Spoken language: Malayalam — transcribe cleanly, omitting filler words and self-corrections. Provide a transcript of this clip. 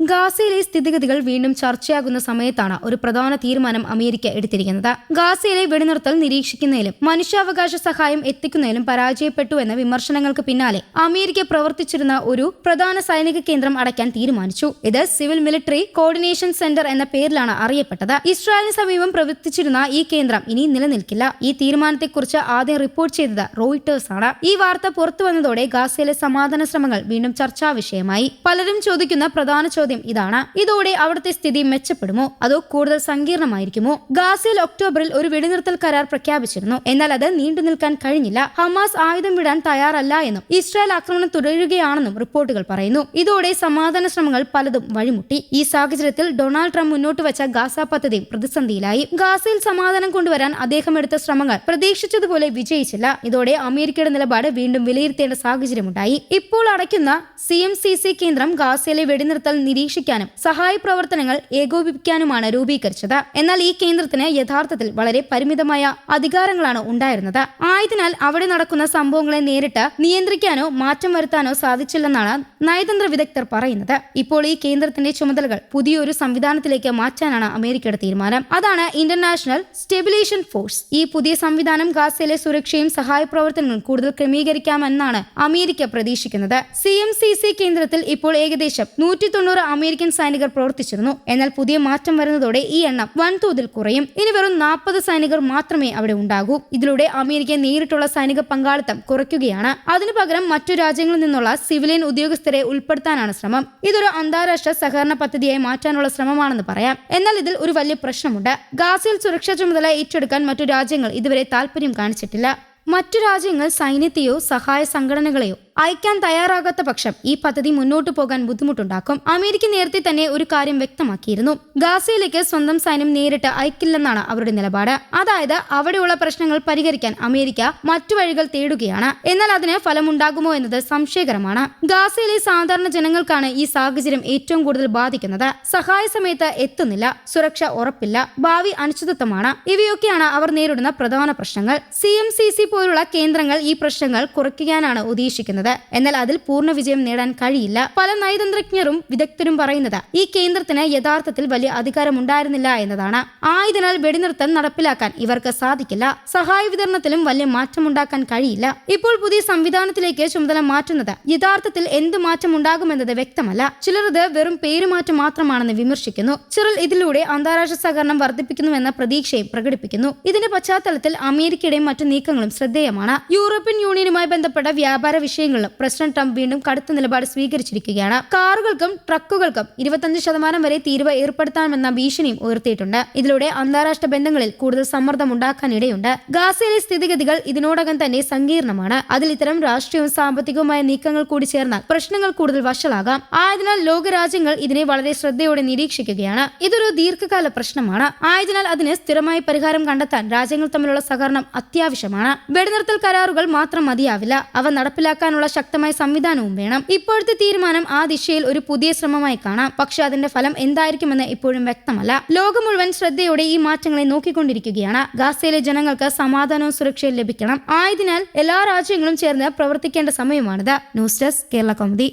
ഗാസയിലെ സ്ഥിതിഗതികൾ വീണ്ടും ചർച്ചയാകുന്ന സമയത്താണ് ഒരു പ്രധാന തീരുമാനം അമേരിക്ക എടുത്തിരിക്കുന്നത്. ഗാസയിലെ വെടിനിർത്തൽ നിരീക്ഷിക്കുന്നതിലും മനുഷ്യാവകാശ സഹായം എത്തിക്കുന്നതിലും പരാജയപ്പെട്ടു എന്ന വിമർശനങ്ങൾക്ക് പിന്നാലെ അമേരിക്ക പ്രവർത്തിച്ചിരുന്ന ഒരു പ്രധാന സൈനിക കേന്ദ്രം അടയ്ക്കാൻ തീരുമാനിച്ചു. ഇത് സിവിൽ മിലിറ്ററി കോർഡിനേഷൻ സെന്റർ എന്ന പേരിലാണ് അറിയപ്പെട്ടത്. ഇസ്രായേലിന് സമീപം പ്രവർത്തിച്ചിരുന്ന ഈ കേന്ദ്രം ഇനി നിലനിൽക്കില്ല. ഈ തീരുമാനത്തെക്കുറിച്ച് ആദ്യം റിപ്പോർട്ട് ചെയ്തത് റോയിട്ടേഴ്സ് ആണ്. ഈ വാർത്ത പുറത്തു വന്നതോടെ ഗാസയിലെ സമാധാന ശ്രമങ്ങൾ വീണ്ടും ചർച്ചാ വിഷയമായി. പലരും ചോദിക്കുന്ന പ്രധാന ചോദ്യം ഇതാണ്: ഇതോടെ അവിടുത്തെ സ്ഥിതി മെച്ചപ്പെടുമോ അതോ കൂടുതൽ സങ്കീർണമായിരിക്കുമോ? ഗാസയിൽ ഒക്ടോബറിൽ ഒരു വെടിനിർത്തൽ കരാർ പ്രഖ്യാപിച്ചിരുന്നു. എന്നാൽ അത് നീണ്ടു നിൽക്കാൻ കഴിഞ്ഞില്ല. ഹമാസ് ആയുധം വിടാൻ തയ്യാറല്ല എന്നും ഇസ്രായേൽ ആക്രമണം തുടരുകയാണെന്നും റിപ്പോർട്ടുകൾ പറയുന്നു. ഇതോടെ സമാധാന ശ്രമങ്ങൾ പലതും വഴിമുട്ടി. ഈ സാഹചര്യത്തിൽ ഡൊണാൾഡ് ട്രംപ് മുന്നോട്ട് വെച്ച ഗാസ പദ്ധതിയും പ്രതിസന്ധിയിലായി. ഗാസയിൽ സമാധാനം കൊണ്ടുവരാൻ അദ്ദേഹം എടുത്ത ശ്രമങ്ങൾ പ്രതീക്ഷിച്ചതുപോലെ വിജയിച്ചില്ല. ഇതോടെ അമേരിക്കയുടെ നിലപാട് വീണ്ടും വിലയിരുത്തേണ്ട സാഹചര്യമുണ്ടായി. ഇപ്പോൾ അടയ്ക്കുന്ന CMCC കേന്ദ്രം ഗാസയിലെ വെടിനിർത്തൽ നിരീക്ഷിക്കാനും സഹായ പ്രവർത്തനങ്ങൾ ഏകോപിപ്പിക്കാനുമാണ് രൂപീകരിച്ചത്. എന്നാൽ ഈ കേന്ദ്രത്തിന് യഥാർത്ഥത്തിൽ വളരെ പരിമിതമായ അധികാരങ്ങളാണ് ഉണ്ടായിരുന്നത്. ആയതിനാൽ അവിടെ നടക്കുന്ന സംഭവങ്ങളെ നേരിട്ട് നിയന്ത്രിക്കാനോ മാറ്റം വരുത്താനോ സാധിച്ചില്ലെന്നാണ് നയതന്ത്ര വിദഗ്ധർ പറയുന്നത്. ഇപ്പോൾ ഈ കേന്ദ്രത്തിന്റെ ചുമതലകൾ പുതിയൊരു സംവിധാനത്തിലേക്ക് മാറ്റാനാണ് അമേരിക്കയുടെ തീരുമാനം. അതാണ് ഇന്റർനാഷണൽ സ്റ്റെബിലൈസേഷൻ ഫോഴ്സ്. ഈ പുതിയ സംവിധാനം ഗാസയിലെ സുരക്ഷയും സഹായ പ്രവർത്തനങ്ങളും കൂടുതൽ ക്രമീകരിക്കാമെന്നാണ് അമേരിക്ക പ്രതീക്ഷിക്കുന്നത്. CMCC കേന്ദ്രത്തിൽ ഇപ്പോൾ ഏകദേശം 190 അമേരിക്കൻ സൈനികർ പ്രവർത്തിച്ചിരുന്നു. എന്നാൽ പുതിയ മാറ്റം വരുന്നതോടെ ഈ എണ്ണം വൻതോതിൽ കുറയും. ഇനി വെറും 40 സൈനികർ മാത്രമേ അവിടെ ഉണ്ടാകൂ. ഇതിലൂടെ അമേരിക്ക നേരിട്ടുള്ള സൈനിക പങ്കാളിത്തം കുറയ്ക്കുകയാണ്. അതിനു പകരം മറ്റു രാജ്യങ്ങളിൽ നിന്നുള്ള സിവിലിയൻ ഉദ്യോഗസ്ഥരെ ഉൾപ്പെടുത്താനാണ് ശ്രമം. ഇതൊരു അന്താരാഷ്ട്ര സഹകരണ പദ്ധതിയായി മാറ്റാനുള്ള ശ്രമമാണെന്ന് പറയാം. എന്നാൽ ഇതിൽ ഒരു വലിയ പ്രശ്നമുണ്ട്. ഗാസയിൽ സുരക്ഷാ ചുമതല ഏറ്റെടുക്കാൻ മറ്റു രാജ്യങ്ങൾ ഇതുവരെ താല്പര്യം കാണിച്ചിട്ടില്ല. മറ്റു രാജ്യങ്ങൾ സൈന്യത്തെയോ സഹായ സംഘടനകളെയോ അയക്കാൻ തയ്യാറാകാത്ത പക്ഷം ഈ പദ്ധതി മുന്നോട്ടു പോകാൻ ബുദ്ധിമുട്ടുണ്ടാക്കും. അമേരിക്ക നേരത്തെ തന്നെ ഒരു കാര്യം വ്യക്തമാക്കിയിരുന്നു: ഗാസയിലേക്ക് സ്വന്തം സൈന്യം നേരിട്ട് അയക്കില്ലെന്നാണ് അവരുടെ നിലപാട്. അതായത് അവിടെയുള്ള പ്രശ്നങ്ങൾ പരിഹരിക്കാൻ അമേരിക്ക മറ്റു വഴികൾ തേടുകയാണ്. എന്നാൽ അതിന് ഫലമുണ്ടാകുമോ എന്നത് സംശയകരമാണ്. ഗാസയിലെ സാധാരണ ജനങ്ങൾക്കാണ് ഈ സാഹചര്യം ഏറ്റവും കൂടുതൽ ബാധിക്കുന്നത്. സഹായ സമയത്ത് എത്തുന്നില്ല, സുരക്ഷ ഉറപ്പില്ല, ഭാവി അനിശ്ചിതത്വമാണ്. ഇവയൊക്കെയാണ് അവർ നേരിടുന്ന പ്രധാന പ്രശ്നങ്ങൾ. CMCC പോലുള്ള കേന്ദ്രങ്ങൾ ഈ പ്രശ്നങ്ങൾ കുറയ്ക്കാനാണ് ഉദ്ദേശിക്കുന്നത്. എന്നാൽ അതിൽ പൂർണ്ണ വിജയം നേടാൻ കഴിയില്ല. പല നയതന്ത്രജ്ഞരും വിദഗ്ധരും പറയുന്നത് ഈ കേന്ദ്രത്തിന് യഥാർത്ഥത്തിൽ വലിയ അധികാരം ഉണ്ടായിരുന്നില്ല എന്നതാണ്. ആയതിനാൽ വെടിനിർത്തൽ നടപ്പിലാക്കാൻ ഇവർക്ക് സാധിക്കില്ല. സഹായ വിതരണത്തിലും വലിയ മാറ്റമുണ്ടാക്കാൻ കഴിയില്ല. ഇപ്പോൾ പുതിയ സംവിധാനത്തിലേക്ക് ചുമതല മാറ്റുന്നത് യഥാർത്ഥത്തിൽ എന്ത് മാറ്റം ഉണ്ടാകുമെന്നത് വ്യക്തമല്ല. ചിലർ ഇത് വെറും പേരുമാറ്റം മാത്രമാണെന്ന് വിമർശിക്കുന്നു. ചിലർ ഇതിലൂടെ അന്താരാഷ്ട്ര സഹകരണം വർദ്ധിപ്പിക്കുന്നുവെന്ന പ്രതീക്ഷയും പ്രകടിപ്പിക്കുന്നു. ഇതിന്റെ പശ്ചാത്തലത്തിൽ അമേരിക്കയുടെയും മറ്റു നീക്കങ്ങളും ശ്രദ്ധേയമാണ്. യൂറോപ്യൻ യൂണിയനുമായി ബന്ധപ്പെട്ട വ്യാപാര വിഷയങ്ങളിലും പ്രസിഡന്റ് ട്രംപ് വീണ്ടും കടുത്ത നിലപാട് സ്വീകരിച്ചിരിക്കുകയാണ്. കാറുകൾക്കും ട്രക്കുകൾക്കും 25% വരെ തീരുവ ഏർപ്പെടുത്താമെന്ന ഭീഷണിയും ഉയർത്തിയിട്ടുണ്ട്. ഇതിലൂടെ അന്താരാഷ്ട്ര ബന്ധങ്ങളിൽ കൂടുതൽ സമ്മർദ്ദം ഉണ്ടാക്കാനിടയുണ്ട്. ഗാസയിലെ സ്ഥിതിഗതികൾ ഇതിനോടകം തന്നെ സങ്കീർണമാണ്. അതിൽ ഇത്തരം രാഷ്ട്രീയവും സാമ്പത്തികവുമായ നീക്കങ്ങൾ കൂടി ചേർന്നാൽ പ്രശ്നങ്ങൾ കൂടുതൽ വഷളാകാം. ആയതിനാൽ ലോകരാജ്യങ്ങൾ ഇതിനെ വളരെ ശ്രദ്ധയോടെ നിരീക്ഷിക്കുകയാണ്. ഇതൊരു ദീർഘകാല പ്രശ്നമാണ്. ആയതിനാൽ അതിന് സ്ഥിരമായ പരിഹാരം കണ്ടെത്താൻ രാജ്യങ്ങൾ തമ്മിലുള്ള സഹകരണം അത്യാവശ്യമാണ്. വെടിനിർത്തൽ കരാറുകൾ മാത്രം മതിയാവില്ല, അവ നടപ്പിലാക്കാനുള്ള ശക്തമായ സംവിധാനവും വേണം. ഇപ്പോഴത്തെ തീരുമാനം ആ ദിശയിൽ ഒരു പുതിയ ശ്രമമായി കാണാം. പക്ഷെ അതിന്റെ ഫലം എന്തായിരിക്കുമെന്ന് ഇപ്പോഴും വ്യക്തമല്ല. ലോകം മുഴുവൻ ശ്രദ്ധയോടെ ഈ മാറ്റങ്ങളെ നോക്കിക്കൊണ്ടിരിക്കുകയാണ്. ഗാസയിലെ ജനങ്ങൾക്ക് സമാധാനവും സുരക്ഷയും ലഭിക്കണം. ആയതിനാൽ എല്ലാ രാജ്യങ്ങളും ചേർന്ന് പ്രവർത്തിക്കേണ്ട സമയമാണിത്. News desk Kerala Kaumudi.